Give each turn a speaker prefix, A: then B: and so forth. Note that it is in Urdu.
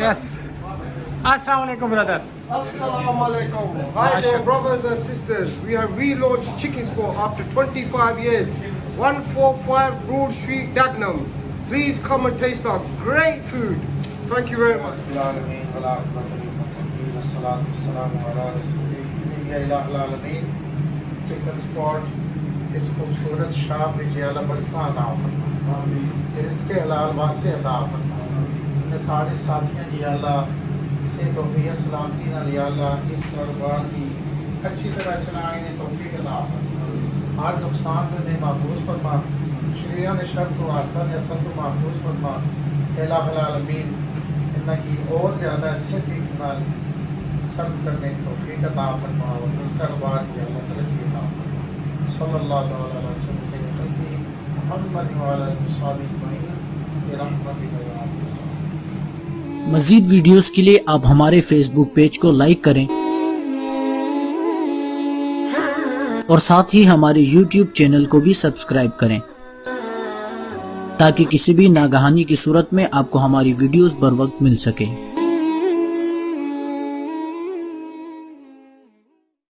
A: Yes. Assalamu alaikum, brother.
B: Assalamu alaikum. Hi there, brothers and sisters. We have relaunched Chicken Store after 25 years. 145 Broad Street, Dagenham. Please come and taste our great food. Thank you very much.
C: Chicken spot اس خوبصورت شاپ میں جی اللہ برکتاں عطا فرما، رزق حلال واسع عطا فرما، اپنے سارے ساتھیاں جی اللہ سے توفیق سلامتی نال یا اللہ اس کاروبار کی اچھی طرح چلانے کی توفیق عطا فرما، ہر نقصان میں محفوظ فرما، شریعہ نے شر تو آسان نے اصل تو محفوظ فرما، الہ العالمین انہاں کی اور زیادہ اچھے طریقے نال سرو کرنے کی توفیق عطا فرما اور اس کاروبار کی اللہ ترقی عطا فرما، صلی اللہ تعالی علیہ وسلم محمد وعلی اصحابہ اجمعین برحمتک یا ارحم۔
D: مزید ویڈیوز کے لیے آپ ہمارے فیس بک پیج کو لائک کریں اور ساتھ ہی ہمارے یوٹیوب چینل کو بھی سبسکرائب کریں تاکہ کسی بھی ناگہانی کی صورت میں آپ کو ہماری ویڈیوز بر وقت مل سکیں۔